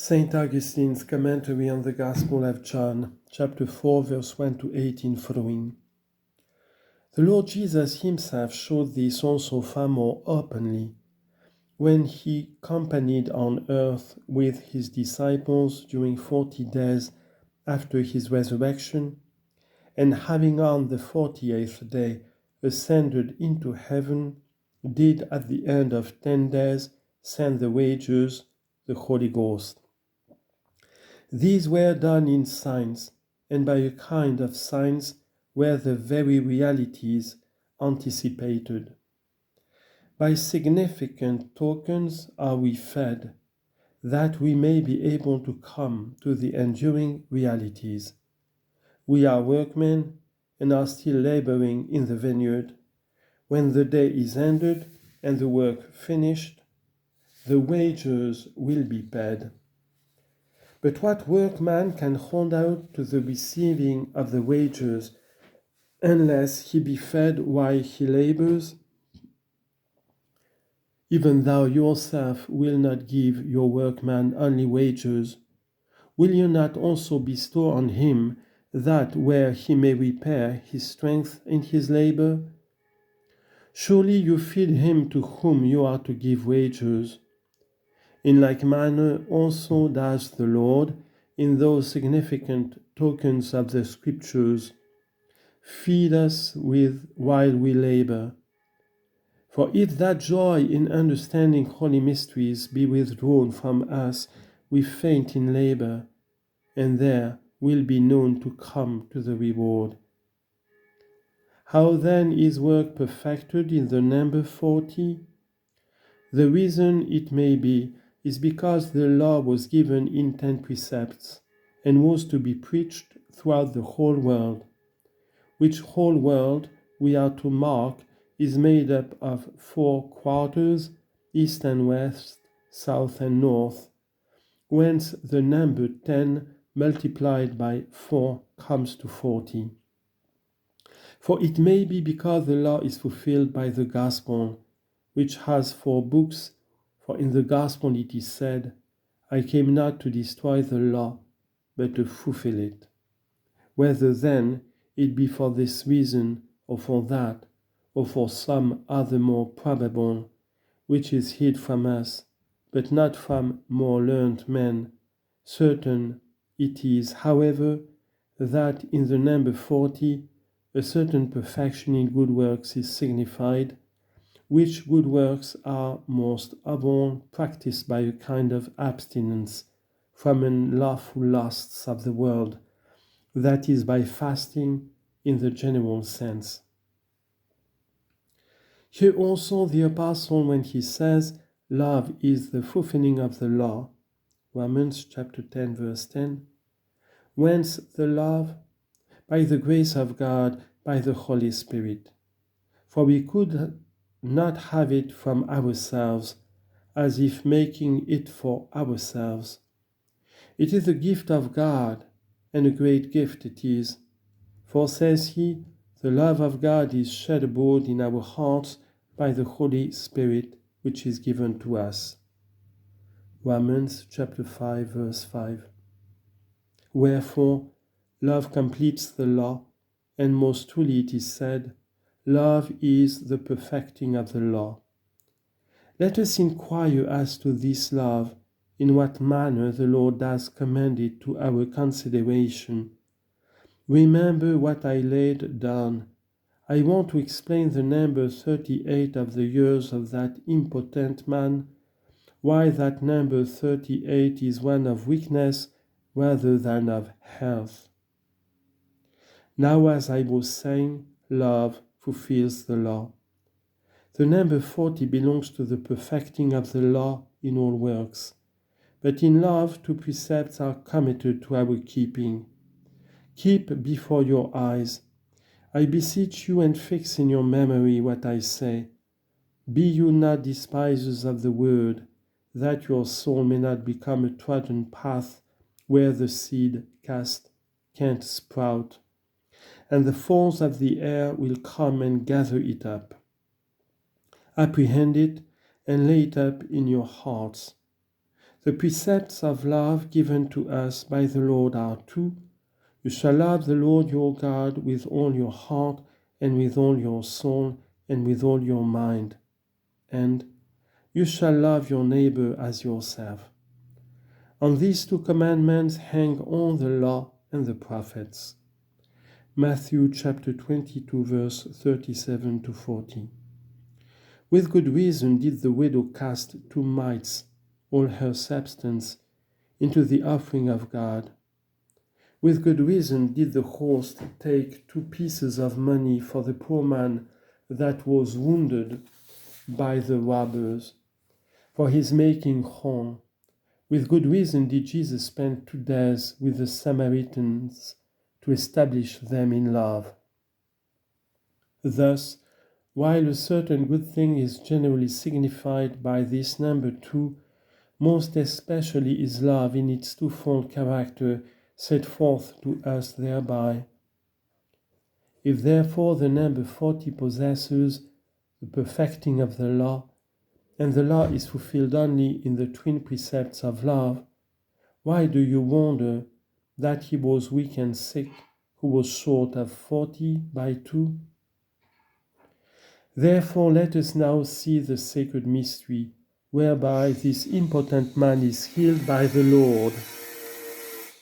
Saint Augustine's commentary on the Gospel of John, chapter 4, verse 1 to 18 following. The Lord Jesus himself showed this also far more openly when he companied on earth with his disciples during 40 days after his resurrection, and having on the 48th day ascended into heaven, did at the end of 10 days send the wages, the Holy Ghost. These were done in signs, and by a kind of signs were the very realities anticipated. By significant tokens are we fed, that we may be able to come to the enduring realities. We are workmen and are still laboring in the vineyard. When the day is ended and the work finished, the wages will be paid. But what workman can hold out to the receiving of the wages unless he be fed while he labors? Even thou yourself will not give your workman only wages. Will you not also bestow on him that where he may repair his strength in his labor? Surely you feed him to whom you are to give wages. In like manner also does the Lord, in those significant tokens of the Scriptures, feed us with while we labor. For if that joy in understanding holy mysteries be withdrawn from us, we faint in labor, and there will be none to come to the reward. How then is work perfected in the number 40? The reason, it may be, is because the law was given in 10 precepts, and was to be preached throughout the whole world, which whole world, we are to mark, is made up of 4 quarters, east and west, south and north, whence the number 10 multiplied by 4 comes to 40. For it may be because the law is fulfilled by the gospel, which has 4 books, for in the gospel it is said, I came not to destroy the law, but to fulfill it. Whether then it be for this reason, or for that, or for some other more probable, which is hid from us, but not from more learned men, certain it is, however, that in the number 40 a certain perfection in good works is signified, which good works are most of all practiced by a kind of abstinence from unlawful lusts of the world, that is, by fasting in the general sense. Here also the Apostle, when he says, love is the fulfilling of the law, Romans chapter 10, verse 10, whence the love? By the grace of God, by the Holy Spirit. For we could not have it from ourselves, as if making it for ourselves. It is a gift of God, and a great gift it is. For, says he, the love of God is shed abroad in our hearts by the Holy Spirit, which is given to us. Romans chapter 5, verse 5. Wherefore, love completes the law, and most truly it is said, love is the perfecting of the law. Let us inquire as to this love, in what manner the Lord does commend it to our consideration. Remember what I laid down. I want to explain the number 38 of the years of that impotent man, why that number 38 is one of weakness rather than of health. Now, as I was saying, love fulfills the law. The number 40 belongs to the perfecting of the law in all works. But in love, 2 precepts are committed to our keeping. Keep before your eyes. I beseech you, and fix in your memory what I say. Be you not despisers of the word, that your soul may not become a trodden path where the seed cast can't sprout, and the fowls of the air will come and gather it up. Apprehend it and lay it up in your hearts. The precepts of love given to us by the Lord are two. You shall love the Lord your God with all your heart and with all your soul and with all your mind. And you shall love your neighbor as yourself. On these two commandments hang all the law and the prophets. Matthew chapter 22, verse 37 to 40. With good reason did the widow cast 2 mites, all her substance, into the offering of God. With good reason did the host take 2 pieces of money for the poor man that was wounded by the robbers, for his making whole. With good reason did Jesus spend 2 days with the Samaritans to establish them in love. Thus, while a certain good thing is generally signified by this number 2, most especially is love in its twofold character set forth to us thereby. If therefore the number 40 possesses the perfecting of the law, and the law is fulfilled only in the twin precepts of love, why do you wonder that he was weak and sick, who was short of 40 by 2? Therefore let us now see the sacred mystery, whereby this impotent man is healed by the Lord.